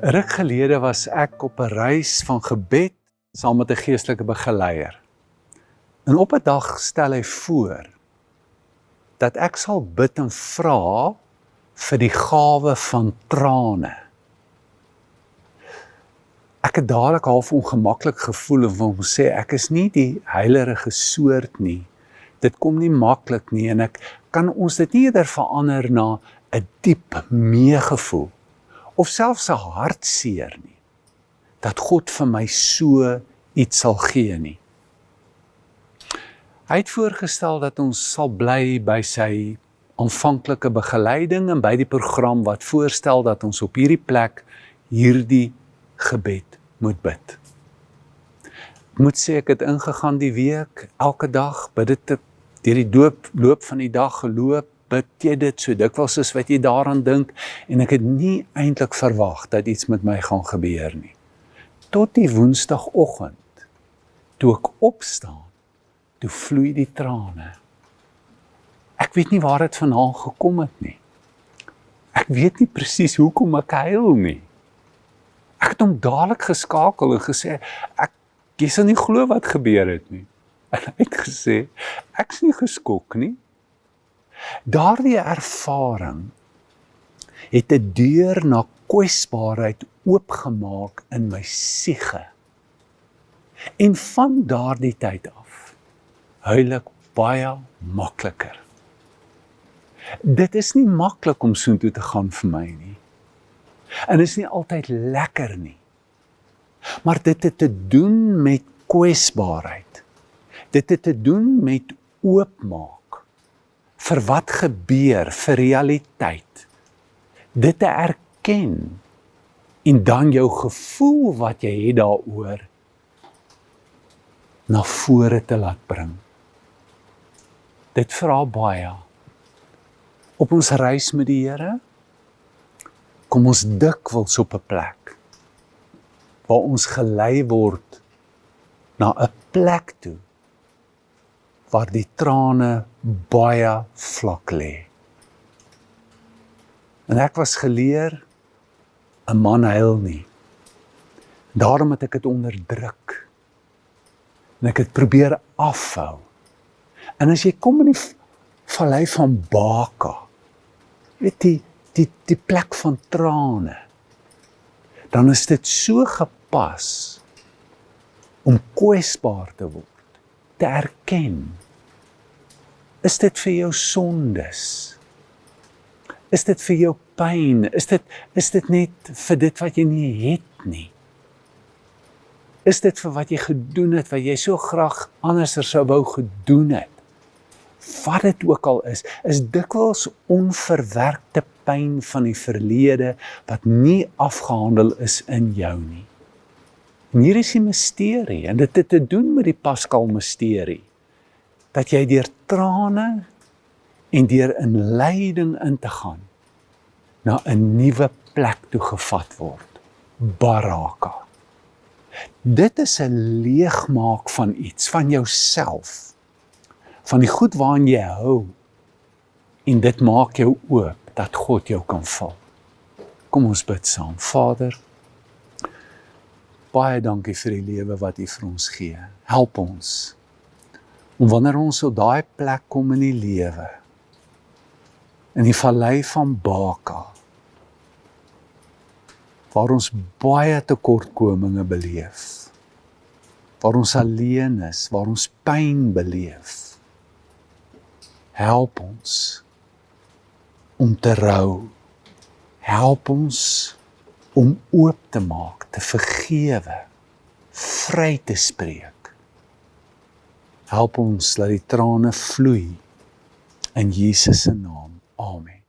Ruk gelede was ek op 'n reis van gebed saam met 'n geestelike begeleier. En op 'n dag stel hy voor dat ek sal bid en vra vir die gawe van trane. Ek het dadelik half ongemaklik gevoel en wil sê ek is nie die heilerige soort nie. Dit kom nie maklik nie en ek kan ons dit nie eerder verander na 'n diep meegevoel of selfs 'n hartseer nie, dat God vir my so iets sal gee nie. Hy het voorgestel dat ons sal bly by sy aanvanklike begeleiding en by die program wat voorstel dat ons op hierdie plek hierdie gebed moet bid. Ek moet sê ek het ingegaan die week, elke dag, bid dit deur die loop van die dag geloop, bid jy dit so dikwels as wat jy daaraan dink, en ek het nie eintlik verwag dat iets met my gaan gebeur nie. Tot die woensdagoggend, toe ek opstaan, toe vloei die trane. Ek weet nie waar dit vandaan gekom het nie. Ek weet nie presies hoekom ek huil nie. Ek het hom dadelik geskakel en gesê, jy sal nie glo wat gebeur het nie. En hy het gesê, ek is nie geskok nie. Daardie ervaring het 'n deur na kwesbaarheid oopgemaak in my siege. En van daardie tyd af, huil ek baie makliker. Dit is nie maklik om soontoe te gaan vir my nie. En is nie altyd lekker nie. Maar dit het te doen met kwesbaarheid. Dit het te doen met oopmaak vir wat gebeur, vir realiteit. Dit te erken en dan jou gevoel wat jy het daaroor na vore te laat bring. Dit vra baie. Op ons reis met die Here kom ons dikwels op 'n plek waar ons gelei word na 'n plek toe waar die trane baie vlak lê. En ek was geleer, 'n man huil nie. Daarom het ek dit onderdruk. En ek het probeer afhou. En as jy kom in die vallei van Baka, weet die plek van trane, dan is dit so gepas om kwesbaar te word, te erken. Is dit vir jou sondes? Is dit vir jou pyn? Is dit net vir dit wat jy nie het nie? Is dit vir wat jy gedoen het, wat jy so graag anders sou wou gedoen het? Wat dit ook al is dikwels onverwerkte pyn van die verlede wat nie afgehandel is in jou nie. En hier is die misterie, en dit het te doen met die Paschal misterie, dat jy deur trane en deur in lyding in te gaan, na 'n nuwe plek toe gevat word, Baraka. Dit is 'n leegmaak van iets, van jouself, van die goed waarin jy hou, en dit maak jou oop, dat God jou kan vul. Kom ons bid saam. Vader, baie dankie vir die lewe wat U vir ons gee. Help ons, om wanneer ons op daai plek kom in die lewe, in die vallei van Baka, waar ons baie tekortkominge beleef, waar ons alleen is, waar ons pyn beleef, help ons om te rou. Help ons om oop te maak, te vergewe, vry te spreek. Help ons dat die trane vloei in Jesus se naam. Amen.